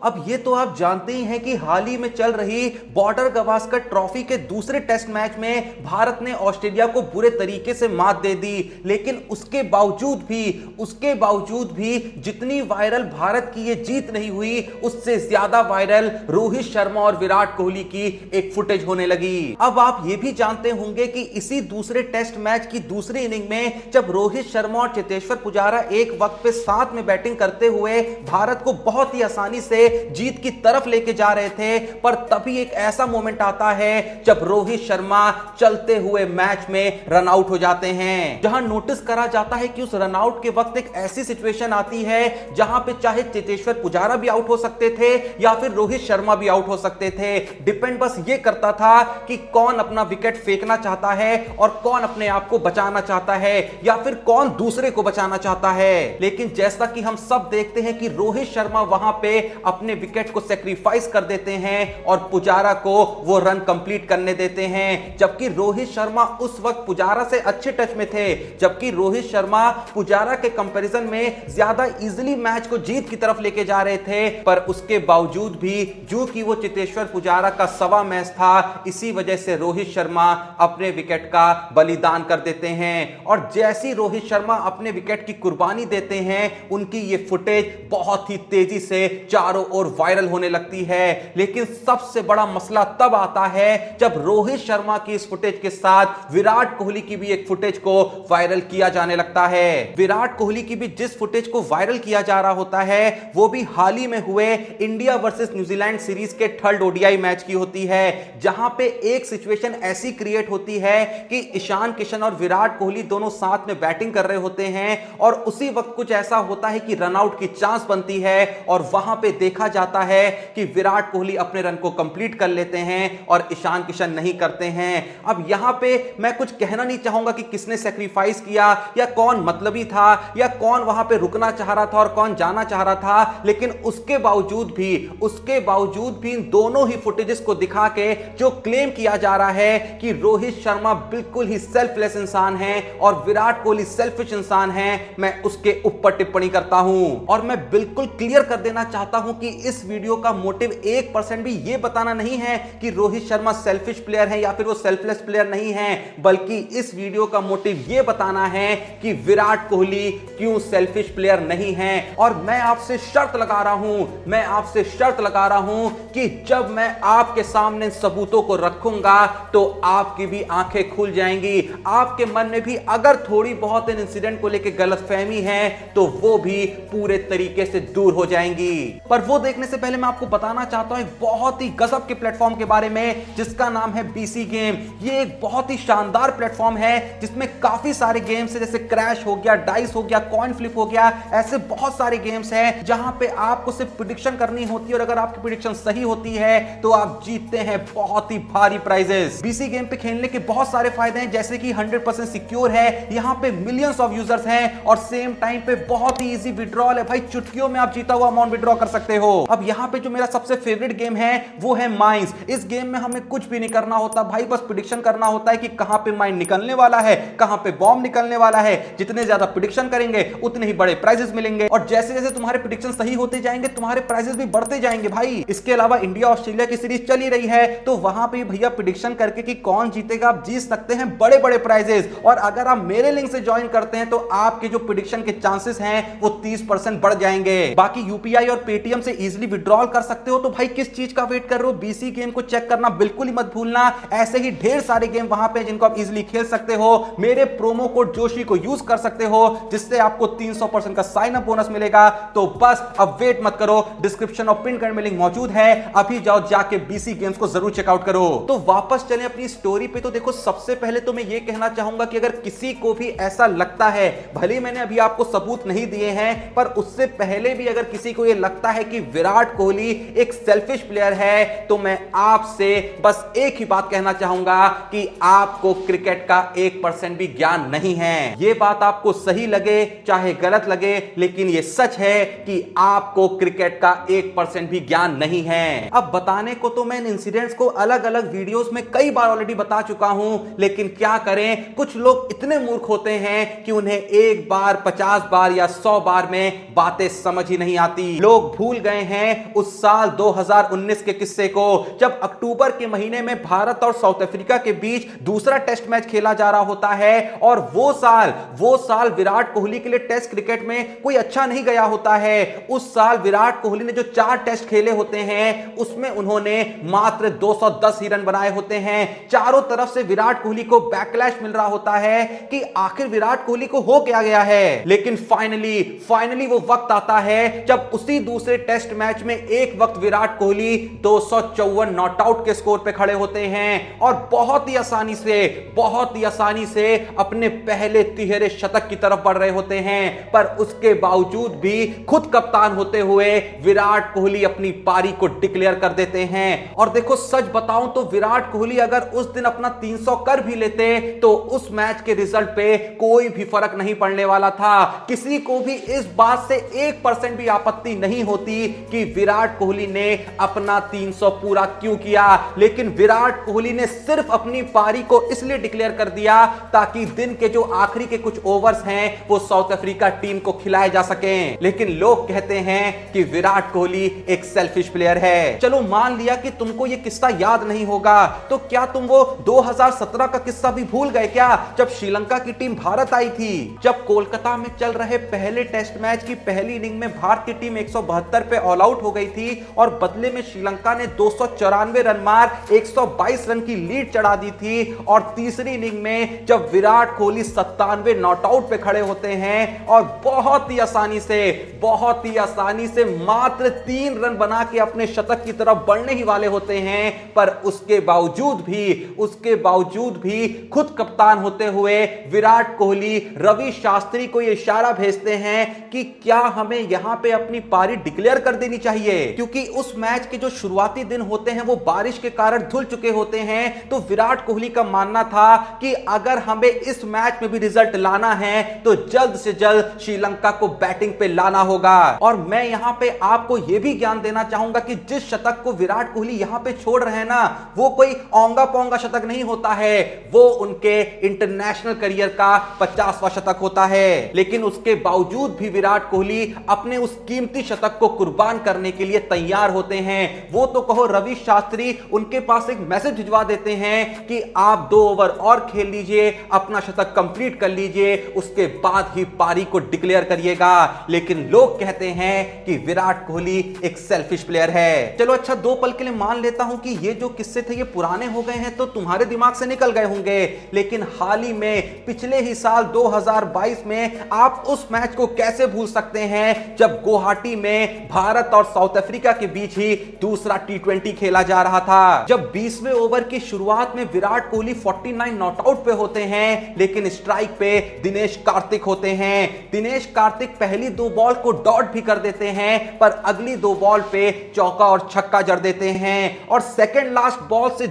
अब ये तो आप जानते ही हैं कि हाल ही में चल रही बॉर्डर गावस्कर ट्रॉफी के दूसरे टेस्ट मैच में भारत ने ऑस्ट्रेलिया को बुरे तरीके से मात दे दी। लेकिन उसके बावजूद भी जितनी वायरल भारत की ये जीत नहीं हुई, उससे ज्यादा वायरल रोहित शर्मा और विराट कोहली की एक फुटेज होने लगी। अब आप ये भी जानते होंगे कि इसी दूसरे टेस्ट मैच की दूसरी इनिंग में जब रोहित शर्मा और चेतेश्वर पुजारा एक वक्त पे साथ में बैटिंग करते हुए भारत को बहुत ही आसानी से जीत की तरफ लेके जा रहे थे, पर तभी एक ऐसा मोमेंट आता है जब रोहित शर्मा चलते हुए मैच में रन आउट हो जाते हैं। जहां नोटिस करा जाता है कि उस रन आउट के वक्त एक ऐसी सिचुएशन आती है जहां पे चाहे चेतेश्वर पुजारा भी आउट हो सकते थे या फिर रोहित शर्मा भी आउट हो सकते थे। डिपेंड बस ये करता था कि कौन अपना विकेट फेंकना चाहता है और कौन अपने आप को बचाना चाहता है या फिर कौन दूसरे को बचाना चाहता है। लेकिन जैसा कि हम सब देखते हैं कि रोहित शर्मा वहां पे अपने विकेट को सैक्रिफाइस कर देते हैं और पुजारा को वो रन कंप्लीट करने देते हैं, जबकि रोहित शर्मा उस वक्त पुजारा से अच्छे टच में थे, जबकि रोहित शर्मा पुजारा के कंपैरिजन में ज्यादा इजीली मैच को जीत की तरफ लेके जा रहे थे। पर उसके बावजूद भी जो कि वो चेतेश्वर पुजारा का सवा मैच था, इसी वजह से रोहित शर्मा अपने विकेट का बलिदान कर देते हैं। और जैसी रोहित शर्मा अपने विकेट की कुर्बानी देते हैं, उनकी ये फुटेज बहुत ही तेजी से चारों ओर वायरल होने लगती है। लेकिन सबसे बड़ा मसला तब आता है जब रोहित शर्मा की इस फुटेज के साथ विराट कोहली की भी एक फुटेज को वायरल किया जाने लगता है। विराट कोहली की भी जिस फुटेज को वायरल किया जा रहा होता है, वो भी हाल ही में हुए इंडिया वर्सेस न्यूजीलैंड सीरीज के थर्ड ओडीआई मैच की होती है, जहां पे एक सिचुएशन ऐसी क्रिएट होती है कि ईशान किशन और विराट कोहली दोनों साथ में बैटिंग कर रहे होते हैं और उसी वक्त कुछ ऐसा होता है कि रनआउट की चांस बनती है और वहां पे देखा जाता है कि विराट कोहली अपने रन को कंप्लीट कर लेते हैं और ईशान किशन नहीं करते हैं। अब यहां पे मैं कुछ कहना नहीं चाहूंगा कि किसने सैक्रिफाइस किया या कौन मतलबी था या कौन वहां पे रुकना चाह रहा था और कौन जाना चाह रहा था, लेकिन उसके बावजूद भी इन दोनों ही फुटेजेस को दिखा के जो क्लेम किया जा रहा है कि रोहित शर्मा बिल्कुल ही सेल्फलेस इंसान है और विराट कोहली सेल्फिश इंसान है, मैं उसके ऊपर टिप्पणी करता हूं। और मैं बिल्कुल क्लियर कर देना चाहता हूं कि इस वीडियो का मोटिव 1% भी यह बताना नहीं है कि रोहित शर्मा सेल्फिश प्लेयर है या फिर वो सेल्फलेस प्लेयर नहीं है, बल्कि इस वीडियो का मोटिव यह बताना है कि विराट कोहली क्यों सेल्फिश प्लेयर नहीं है। और मैं आपसे शर्त लगा रहा हूं कि जब मैं आपके सामने सबूतों को रखूंगा तो आपकी भी आंखें खुल जाएंगी। आपके मन में भी अगर थोड़ी बहुत इन इंसिडेंट को लेकर गलतफहमी है तो वो भी पूरे तरीके से दूर हो जाएंगी। पर वो देखने से पहले मैं आपको बताना चाहता हूं एक बहुत ही गजब के प्लेटफॉर्म के बारे में जिसका नाम है बीसी गेम। ये एक बहुत ही शानदार प्लेटफॉर्म है जिसमें काफी सारे गेम्स है, जैसे क्रैश हो गया, डाइस हो गया, कॉइन फ्लिप हो गया, ऐसे बहुत सारे गेम्स हैं जहां पे आपको सिर्फ प्रेडिक्शन करनी होती है और अगर आपकी प्रेडिक्शन सही होती है तो आप जीतते हैं बहुत ही भारी प्राइजेस। बीसी गेम पे खेलने के बहुत सारे फायदे हैं, जैसे कि 100% सिक्योर है, यहां पे मिलियंस ऑफ यूजर्स हैं और सेम टाइम पे बहुत ही इजी विड्रॉल है। भाई चुटकियों में आप जीता हुआ अमाउंट विड्रॉ कर सकते हो। अब यहां पे जो मेरा सबसे फेवरेट गेम है वो है माइंस। इस गेम में हमें कुछ भी नहीं करना होता भाई, बस प्रेडिक्शन करना होता है कि कहां पे माइन निकलने वाला है, कहां पे बॉम्ब निकलने वाला है। जितने ज्यादा प्रेडिक्शन करेंगे उतने ही बड़े प्राइजेस मिलेंगे और जैसे जैसे तुम्हारे प्रेडिक्शन सही होते जाएंगे तुम्हारे प्राइजेस भी बढ़ते जाएंगे भाई। इसके अलावा इंडिया ऑस्ट्रेलिया की सीरीज चली रही है तो वहां पे भैया प्रेडिक्शन करके कि कौन जीतेगा आप जीत सकते हैं बड़े बड़े प्राइजेस। और अगर आप मेरे लिंक से ज्वाइन करते हैं तो आपके जो प्रेडिक्शन के चांसेस हैं वो 30% बढ़ जाएंगे। बाकी यूपीआई और पेटीएम से इजीली विड्रॉल कर सकते हो, तो भाई किस चीज का वेट कर रहे हो, बीसी गेम को चेक करना बिल्कुल ही मत भूलना। ऐसे ही ढेर सारे गेम वहां पे जिनको आप इजीली खेल सकते हो। मेरे प्रोमो कोड जोशी को यूज कर सकते हो जिससे आपको 300% का साइन अप बोनस मिलेगा। तो बस अब वेट मत करो, डिस्क्रिप्शन और पिन कमेंट में लिंक मौजूद है, अभी जाओ जाके बीसी गेम्स को जरूर चेकआउट करो। तो वापस चलें अपनी स्टोरी पे। तो देखो सबसे पहले तो मैं ये कहना चाहूंगा कि अगर किसी को भी ऐसा लगता है, भले मैंने अभी आपको सबूत नहीं दिए हैं, पर उससे पहले भी अगर किसी को यह लगता है कि विराट कोहली एक सेल्फिश प्लेयर है, तो मैं आपसे बस एक ही बात कहना चाहूंगा कि आपको क्रिकेट का 1% भी ज्ञान नहीं है। यह बात आपको सही लगे चाहे गलत लगे, लेकिन यह सच है कि आपको क्रिकेट का 1% भी ज्ञान नहीं है। अब बताने को तो मैं इन इंसिडेंट्स को अलग अलग वीडियोस में कई बार ऑलरेडी बता चुका हूं, लेकिन क्या करें, कुछ लोग इतने मूर्ख होते हैं कि उन्हें एक बार 50 बार या 100 बार में बातें समझ ही नहीं आती। लोग भूल गए हैं उस साल 2019 के किस्से को, जब अक्टूबर के महीने में भारत और साउथ अफ्रीका के बीच दूसरा टेस्ट मैच खेला जा रहा होता है। और वो साल विराट कोहली के लिए टेस्ट क्रिकेट में कोई अच्छा नहीं गया होता है। उस साल विराट कोहली ने जो 4 टेस्ट खेले होते हैं उसमें उन्होंने मात्र 210 ही रन बनाए होते हैं। चारों तरफ से विराट कोहली को बैकलैश मिल रहा होता है कि आखिर विराट कोहली को हो क्या गया है। लेकिन फाइनली वो वक्त आता है जब उसी दूसरे टेस्ट मैच में एक वक्त विराट कोहली 254 नॉट आउट के स्कोर पे खड़े होते हैं और बहुत ही आसानी से अपने पहले तिहरे शतक की तरफ बढ़ रहे होते हैं। पर उसके बावजूद भी खुद कप्तान होते हुए विराट कोहली अपनी पारी को डिक्लेयर कर देते हैं। और देखो, सच बताऊं तो विराट कोहली अगर उस दिन अपना 300 कर भी लेते तो उस मैच के रिजल्ट पे कोई भी फर्क नहीं पड़ने वाला था। किसी को भी इस बात से 1% भी आपत्ति नहीं होती कि विराट कोहली ने अपना 300 पूरा क्यों किया। लेकिन विराट कोहली ने सिर्फ अपनी पारी को इसलिए डिक्लेयर कर दिया ताकि दिन के जो आखिरी के कुछ ओवर्स हैं वो साउथ अफ्रीका टीम को खिलाए जा सकें। लेकिन लोग कहते हैं कि विराट कोहली एक सेल्फिश प्लेयर है। चलो मान लिया कि तुमको यह किस्सा याद नहीं होगा, तो क्या तुम वो 2017 का किस्सा भी भूल गए क्या, जब श्रीलंका की टीम भारत आई थी? जब कोलकाता में चल रहे पहले टेस्ट मैच की पहली इनिंग में भारत की टीम 172 पे ऑल आउट हो गई थी और बदले में श्रीलंका ने 294 रन मार 122 रन की लीड चढ़ा दी थी। और तीसरी इनिंग में जब विराट कोहली 97 नॉट आउट पे खड़े होते हैं और बहुत ही आसानी से मात्र 3 रन बना के अपने शतक की तरफ बढ़ने ही वाले होते हैं, पर उसके बावजूद भी खुद कप्तान होते हुए विराट कोहली रवि शास्त्री को यह इशारा भेजते हैं कि क्या हमें यहां पे अपनी पारी डिक्लेयर कर देनी चाहिए, क्योंकि उस मैच के जो शुरुआती दिन होते हैं वो बारिश के कारण धुल चुके होते हैं। तो विराट कोहली का मानना था कि अगर हमें इस मैच में भी रिजल्ट लाना है तो जल्द से जल्द श्रीलंका को बैटिंग पे लाना होगा। और मैं यहां पे आपको यह भी ज्ञान देना चाहूंगा कि जिस शतक को विराट कोहली यहां पे छोड़ रहे हैं ना, वो कोई औंगा पौंगा शतक नहीं होता है, वो उनके इंटरनेशनल करियर का 50वां शतक होता है। लेकिन उसके बावजूद भी विराट कोहली अपने उस कीमती शतक को कुर्बान करने के लिए तैयार होते हैं। वो तो कहो रवि शास्त्री उनके पास एक मैसेज भिजवा देते हैं कि आप 2 ओवर और खेल लीजिए, अपना शतक कंप्लीट कर लीजिए, उसके बाद ही पारी को डिक्लेयर करिएगा। लेकिन लोग कहते हैं कि विराट कोहली एक सेल्फिश प्लेयर है। चलो अच्छा, 2 पल के लिए मान लेता हूं कि ये जो किस्से थे ये पुराने हो गए हैं तो तुम्हारे दिमाग से निकल गए होंगे। लेकिन हाल ही में पिछले ही साल 2022 में आप उस मैच को कैसे भूल सकते हैं जब गुवाहाटी में भारत और साउथ अफ्रीका के बीच ही दूसरा T20 खेला जा रहा था। जब 20वें ओवर की शुरुआत में विराट कोहली 49 नॉट आउट पे होते हैं, लेकिन स्ट्राइक पे दिनेश कार्तिक होते हैं। दिनेश कार्तिक पहली 2 बॉल को डॉट भी कर देते हैं, पर अगली 2 बॉल पे चौका और छक्का जड़ देते हैं। और सेकंड लास्ट बॉल से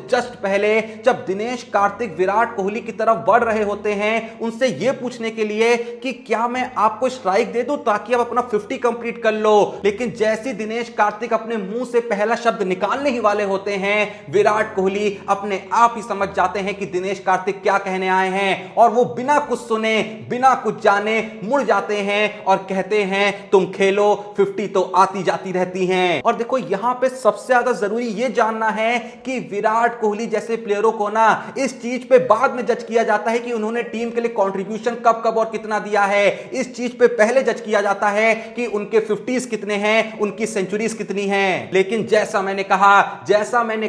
जस्ट पहले जब दिनेश कार्तिक विराट कोहली की तरफ बढ़ रहे होते हैं उनसे यह पूछने के लिए कि क्या मैं आपको स्ट्राइक दे दूं ताकि आप अपना 50 कंप्लीट कर लो, लेकिन जैसे दिनेश कार्तिक अपने मुंह से पहला शब्द निकालने ही वाले होते हैं, विराट कोहली अपने आप ही समझ जाते हैं कि दिनेश कार्तिक क्या कहने आए हैं। और वो बिना कुछ सुने, बिना कुछ जाने मुड़ जाते हैं और कहते हैं तुम खेलो, 50 तो आती जाती रहती हैं। और देखो, यहां पे सबसे ज्यादा जरूरी यह जानना है कि विराट कोहली जैसे प्लेयरों को ना इस चीज पे बाद में जज किया जाता है कि उन्होंने टीम के लिए कंट्रीब्यूशन कब कब और कितना दिया है। इस चीज पे पहले जज किया जाता है कि उनके 50s कितने हैं, उनकी सेंचुरीज कितनी हैं। लेकिन जैसा मैंने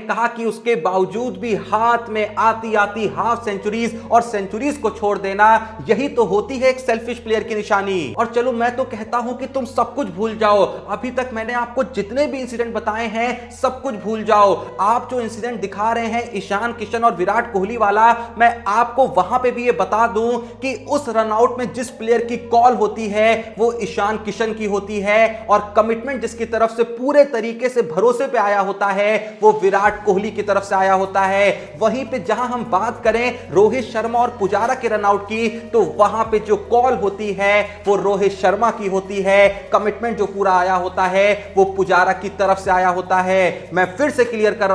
कहा कि उसके बावजूद भी हाथ में आती आती हाफ सेंचुरीज और सेंचुरीज को छोड़ देना, यही तो होती है एक सेल्फिश प्लेयर की निशानी। और चलो, मैं तो कहता हूं कि तुम सब कुछ भूल जाओ। अभी तक मैंने आपको जितने भी इंसिडेंट बताए हैं सब कुछ भूल जाओ। आप जो इंसिडेंट दिखा रहे हैं ईशान किशन और विराट कोहली वाला, मैं आपको वहां पे भी ये बता दूं कि उस रनआउट में जिस प्लेयर की कॉल होती है वो ईशान किशन की होती है, और कमिटमेंट जिसकी तरफ से पूरे तरीके से भरोसे पे आया होता है वो विराट कोहली की तरफ से आया होता है। वहीं पे जहां हम बात करें रोहित शर्मा और पुजारा के रनआउट की, तो वहां पे जो कॉल होती है वो रोहित शर्मा की होती है, कमिटमेंट जो पूरा आया होता है वो पुजारा की तरफ से आया होता है। मैं फिर से क्लियर कर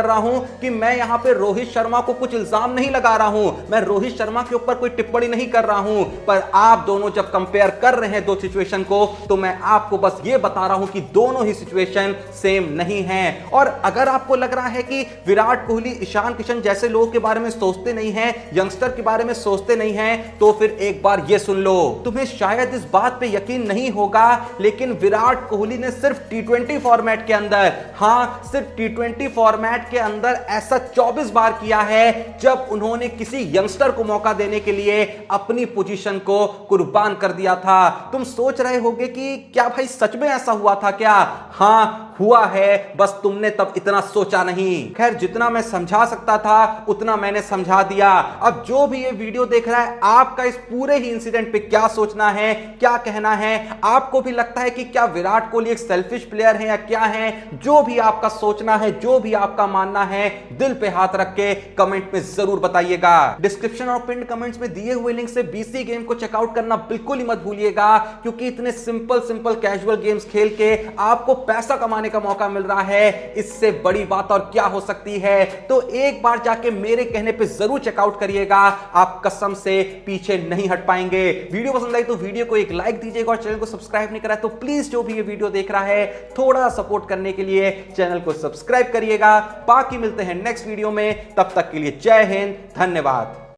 रहा हूं कि मैं यहां पे रोहित शर्मा को कुछ इल्जाम नहीं लगा रहा हूं, मैं रोहित शर्मा के ऊपर कोई टिप्पणी नहीं कर रहा हूं, पर आप दोनों जब जब कंपेयर कर रहे हैं दो सिचुएशन को, तो मैं आपको बस ये बता रहा हूं कि दोनों ही सिचुएशन सेम नहीं है। और अगर आपको लग रहा है कि विराट कोहली, ईशान किशन जैसे लोगों के बारे में सोचते नहीं हैं, यंगस्टर के बारे में सोचते नहीं हैं, तो फिर एक बार ये सुन लो। तुम्हें शायद इस बात पे यकीन नहीं होगा, लेकिन विराट कोहली ने सिर्फ टी20 फॉर्मेट के अंदर, हां सिर्फ टी20 फॉर्मेट के अंदर ऐसा 24 बार किया है जब उन्होंने किसी यंगस्टर को मौका देने के लिए अपनी पोजीशन को कुर्बान कर दिया था। तुम सोच रहे होगे कि क्या भाई सच में ऐसा हुआ था क्या? हां हुआ है, बस तुमने तब इतना सोचा नहीं। खैर, जितना मैं समझा सकता था उतना मैंने समझा दिया। अब जो भी ये वीडियो देख रहा है, आपका इस पूरे ही इंसिडेंट पे क्या सोचना है, क्या कहना है? आपको भी लगता है कि क्या विराट कोहली एक सेल्फिश प्लेयर है या क्या है? जो भी आपका सोचना है, जो भी आपका मानना है, दिल पे हाथ रख के कमेंट में जरूर बताइएगा। डिस्क्रिप्शन और पिन कमेंट्स में दिए हुए लिंक से बीसी गेम को चेकआउट करना बिल्कुल ही मत भूलिएगा, क्योंकि इतने सिंपल कैजुअल गेम्स खेल के आपको पैसा कमाने का मौका मिल रहा है। इससे बड़ी बात और क्या हो सकती है? तो एक बार जाके मेरे कहने पे जरूर चेकआउट करिएगा, आप कसम से पीछे नहीं हट पाएंगे। वीडियो पसंद आई तो वीडियो को एक लाइक दीजिएगा, और चैनल को सब्सक्राइब नहीं करा तो प्लीज जो भी ये वीडियो देख रहा है, थोड़ा सपोर्ट करने के लिए चैनल को सब्सक्राइब करिएगा। बाकी मिलते हैं नेक्स्ट वीडियो में, तब तक के लिए जय हिंद, धन्यवाद।